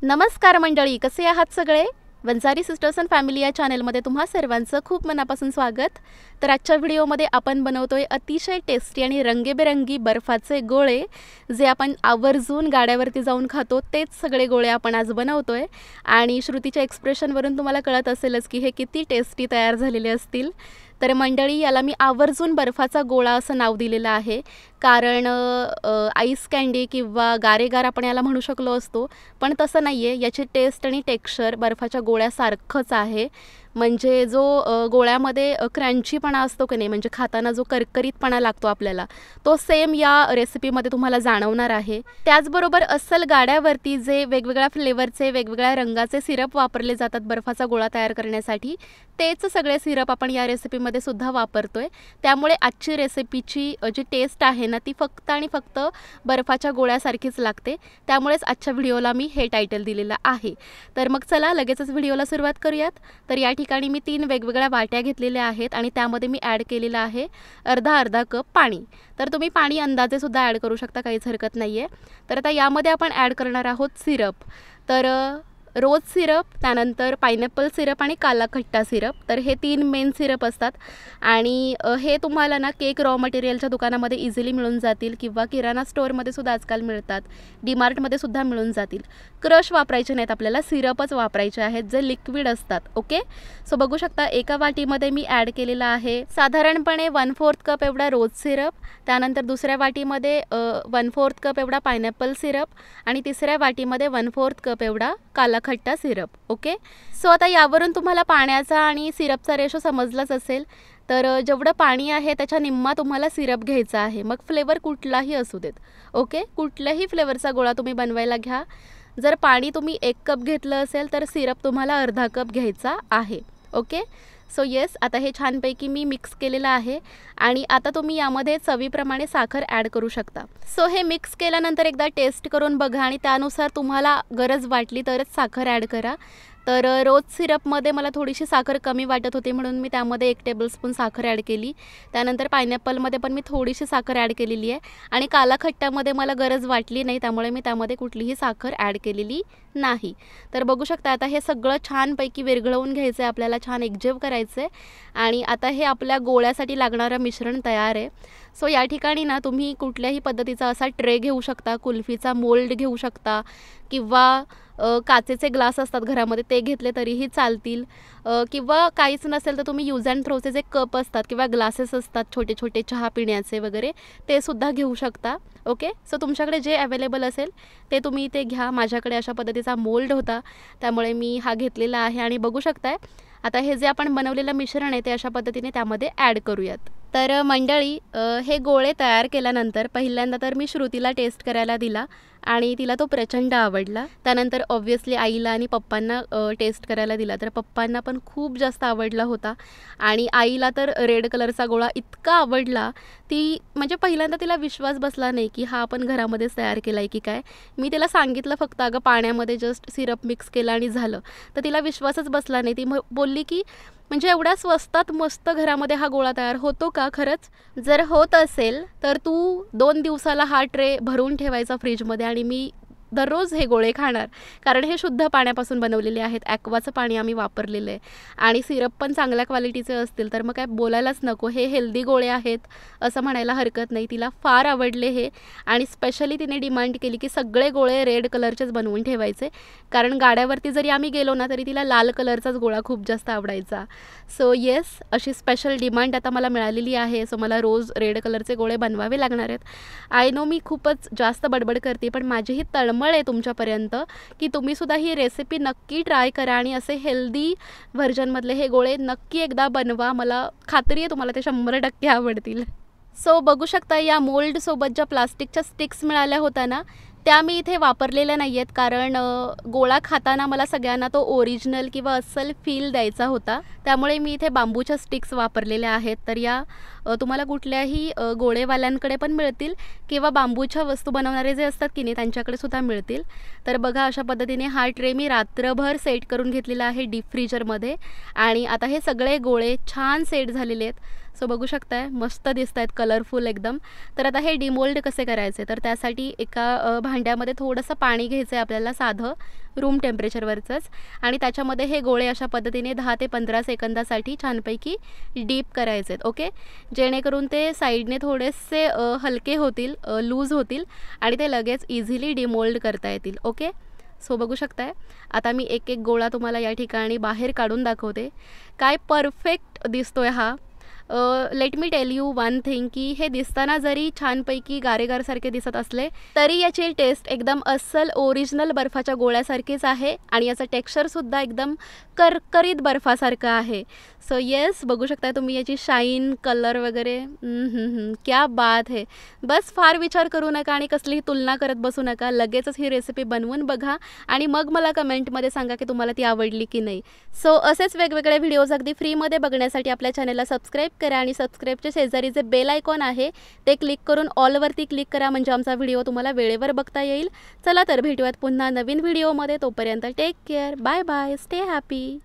नमस्कार मंडळी, कसे आहात सगळे? वंजारी सिस्टर्स अँड फॅमिली या चॅनलमध्ये तुम्हा सर्वांचं खूप मनापासून स्वागत. तर आजच्या व्हिडिओमध्ये आपण बनवतोय अतिशय टेस्टी आणि रंगीबेरंगी बर्फाचे गोळे, जे आपण आवर्जून गाड्यावरती जाऊन खातो. तेच सगळे गोळे आपण आज बनवतोय आणि श्रुतीच्या एक्सप्रेशनवरून तुम्हाला कळत असेलच की हे किती टेस्टी तयार झालेले असतील. तर मंडळी, याला मी आवर्जून बर्फाचा गोळा असं नाव दिलेलं आहे, कारण आईस कँडी किंवा गारेगार आपण याला म्हणू शकलो असतो, पण तसं नाही आहे. याची टेस्ट आणि टेक्स्चर बर्फाच्या गोळ्यासारखंच आहे. म्हणजे जो गोळ्यामध्ये क्रंचीपणा असतो की नाही, म्हणजे खाताना जो करकरीतपणा लागतो आपल्याला, तो सेम या रेसिपीमध्ये तुम्हाला जाणवणार आहे. त्याचबरोबर अस्सल गाड्यावरती जे वेगवेगळ्या फ्लेवरचे वेगवेगळ्या रंगाचे सिरप वापरले जातात बर्फाचा गोळा तयार करण्यासाठी, तेच सगळे सिरप आपण या रेसिपीमध्ये सुद्धा वापरतोय. त्यामुळे आजची रेसिपीची जी टेस्ट आहे ना, ती फक्त आणि फक्त बर्फाच्या गोळ्यासारखीच लागते. त्यामुळेच आजच्या व्हिडिओला मी हे टायटल दिलेलं आहे. तर मग चला लगेचच व्हिडिओला सुरुवात करूयात. तर या ठिकाणी मी 3 वेगवेगळ्या वाट्या घेतलेल्या आहेत आणि त्यामध्ये मी ॲड केलेलं आहे अर्धा कप पाणी. तर तुम्ही पाणी अंदाजे सुद्धा ॲड करू शकता, काहीच हरकत नाही आहे. तर आता यामध्ये आपण ॲड करणार आहोत सिरप. तर रोज सिरप, त्यानंतर पायनॅपल सिरप आणि काला खट्टा सिरप. तर हे 3 मेन सिरप असतात आणि हे तुम्हाला ना केक रॉ मटेरियलच्या दुकानामध्ये इझिली मिळून जातील किंवा किराणा स्टोअरमध्ये सुद्धा आजकाल मिळतात, डीमार्टमध्ये सुद्धा मिळून जातील. क्रश वापरायचे नाहीत, आपल्याला सिरपच वापरायचे आहेत जे लिक्विड असतात. ओके, सो बघू शकता एका वाटीमध्ये मी ॲड केलेला आहे साधारणपणे 1/4 कप एवढा रोज सिरप, त्यानंतर दुसऱ्या वाटीमध्ये 1/4 कप एवढा पायनॅपल सिरप आणि तिसऱ्या वाटीमध्ये 1/4 कप एवढा काला खट्टा सिरप. ओके, सो आता यावरून तुम्हाला पाण्याचा आणि सिरपचा रेशो समजलाच असेल. तर जेवढं पाणी आहे त्याच्या निम्मा तुम्हाला सिरप घ्यायचा आहे. मग फ्लेवर कुठलाही असू देत. ओके, कुठल्याही फ्लेवरचा गोळा तुम्ही बनवायला घ्या. जर पाणी तुम्ही 1 कप घेतलं असेल तर सिरप तुम्हाला अर्धा कप घ्यायचा आहे. ओके, सो येस, आता हे छानपैकी मी मिक्स केलेलं आहे आणि आता तुम्ही यामध्ये चवीप्रमाणे साखर ॲड करू शकता. सो हे मिक्स केल्यानंतर एकदा टेस्ट करून बघा आणि त्यानुसार तुम्हाला गरज वाटली तरच साखर ॲड करा. तर रोज सिरपमध्ये मला थोडीशी साखर कमी वाटत होती म्हणून मी त्यामध्ये 1 टेबलस्पून साखर ॲड केली. त्यानंतर पायनॅपलमध्ये पण मी थोडीशी साखर ॲड केलेली आहे आणि काला खट्ट्यामध्ये मला गरज वाटली नाही, त्यामुळे मी त्यामध्ये कुठलीही साखर ॲड केलेली नाही. तर बघू शकता आता हे सगळं छानपैकी विरघळवून घ्यायचं आहे, आपल्याला छान एकजीव करायचं आहे आणि आता हे आपल्या गोळ्यासाठी लागणारं मिश्रण तयार आहे. सो या ठिकाणी ना तुम्ही कुठल्याही पद्धतीचा असा ट्रे घेऊ शकता, कुल्फीचा मोल्ड घेऊ शकता किंवा काचेचे ग्लास असतात घरामध्ये ते घेतले तरीही चालतील, किंवा काहीच नसेल तर तुम्ही यूज अँड थ्रोचे जे कप असतात किंवा ग्लासेस असतात छोटे छोटे चहा पिण्याचे वगैरे, ते सुद्धा घेऊ शकता. ओके, सो तुमच्याकडे जे अवेलेबल असेल ते तुम्ही ते घ्या. माझ्याकडे अशा पद्धतीचा मोल्ड होता त्यामुळे मी हा घेतलेला आहे आणि बघू शकताय आता हे जे आपण बनवलेलं मिश्रण आहे ते अशा पद्धतीने त्यामध्ये ॲड करूयात. तर मंडळी, हे गोळे तयार केल्यानंतर पहिल्यांदा तर मी श्रुतीला टेस्ट करायला दिला आणि तिला तो प्रचंड आवडला. त्यानंतर ऑब्व्हियसली आईला आणि पप्पांना टेस्ट करायला दिला, तर पप्पांना पण खूप जास्त आवडला होता आणि आईला तर रेड कलरचा गोळा इतका आवडला, ती म्हणजे पहिल्यांदा तिला विश्वास बसला नाही की हा आपण घरामध्येच तयार केला आहे की काय. मी तिला सांगितलं फक्त अगं पाण्यामध्ये जस्ट सिरप मिक्स केलं आणि झालं, तर तिला विश्वासच बसला नाही. ती बोलली की म्हणजे एवढ्या स्वस्तात मस्त घरामध्ये हा गोळा तयार होतो का खरंच? जर होत असेल तर तू 2 दिवसाला हा ट्रे भरून ठेवायचा फ्रीजमध्ये आणि मी दररोज हे गोळे खाणार, कारण हे शुद्ध पाण्यापासून बनवलेले आहेत. ॲक्वाचं पाणी आम्ही वापरलेलं आहे आणि सिरप पण चांगल्या क्वालिटीचे असतील तर मग काय बोलायलाच नको. हे हेल्दी गोळे आहेत असं म्हणायला हरकत नाही. तिला फार आवडले हे आणि स्पेशली तिने डिमांड केली की सगळे गोळे रेड कलरचेच बनवून ठेवायचे, कारण गाड्यावरती जरी आम्ही गेलो ना तरी तिला लाल कलरचाच गोळा खूप जास्त आवडायचा. सो येस, अशी स्पेशल डिमांड आता मला मिळालेली आहे. सो मला रोज रेड कलरचे गोळे बनवावे लागणार आहेत. आय नो मी खूपच जास्त बडबड करते, पण माझी ही तळमळ आहे तुमच्यापर्यंत की तुम्हीसुद्धा ही रेसिपी नक्की ट्राय करा आणि असे हेल्दी व्हर्जनमधले हे गोळे नक्की एकदा बनवा. मला खात्री आहे तुम्हाला ते 100% आवडतील. सो बघू शकता या मोल्डसोबत ज्या प्लास्टिकच्या स्टिक्स मिळाल्या होत्या ना, त्या मी इथे वापरलेल्या नाही आहेत, कारण गोळा खाताना मला सगळ्यांना तो ओरिजिनल किंवा अस्सल फील द्यायचा होता. त्यामुळे मी इथे बांबूच्या स्टिक्स वापरलेल्या आहेत. तर या तुम्हाला कुठल्याही गोळेवाल्यांकडे पण मिळतील किंवा बांबूच्या वस्तू बनवणारे जे असतात की नाही त्यांच्याकडे सुद्धा मिळतील. तर बघा अशा पद्धतीने हा ट्रे मी रात्रभर सेट करून घेतलेला आहे डीप फ्रीजरमध्ये आणि आता हे सगळे गोळे छान सेट झालेले आहेत. सो बघू शकताय मस्त दिसत आहेत कलरफुल एकदम. तर आता हे डिमोल्ड कसे करायचे तर त्यासाठी एका भांड्यामध्ये थोडंसं पाणी घ्यायचं आहे आपल्याला साधं रूम टेम्परेचरवरचंच आणि त्याच्यामध्ये हे गोळे अशा पद्धतीने 10 ते 15 सेकंदासाठी छानपैकी डीप करायचे आहेत. ओके, जेणेकरून ते साईडने थोडेसे हलके होतील, लूज होतील आणि ते लगेच इझिली डिमोल्ड करता येतील. ओके, सो बघू शकताय आता मी एक एक गोळा तुम्हाला या ठिकाणी बाहेर काढून दाखवते. काय परफेक्ट दिसतोय हा. Let me tell you one thing की हे दिसताना जरी छानपैकी गारेगारसारखे दिसत असले तरी याची टेस्ट एकदम अस्सल ओरिजिनल बर्फाच्या गोळ्यासारखीच आहे आणि याचं टेक्स्चरसुद्धा एकदम करकरीत बर्फासारखं आहे. सो येस, बघू शकता तुम्ही याची शाईन, कलर वगैरे. क्या बात है. बस फार विचार करू नका आणि कसलीही तुलना करत बसू नका. लगेचच ही रेसिपी बनवून बघा आणि मग मला कमेंटमध्ये सांगा की तुम्हाला ती आवडली की नाही. सो असेच वेगवेगळे व्हिडिओज अगदी फ्रीमध्ये बघण्यासाठी आपल्या चॅनलला सबस्क्राईब करा आणि सबस्क्राईबच्या शेजारी जे बेल आयकॉन आहे ते क्लिक करून ऑलवरती क्लिक करा म्हणजे आमचा व्हिडिओ तुम्हाला वेळेवर बघता येईल. चला तर भेटूयात पुन्हा नवीन व्हिडिओमध्ये. तोपर्यंत take care, bye bye, stay happy.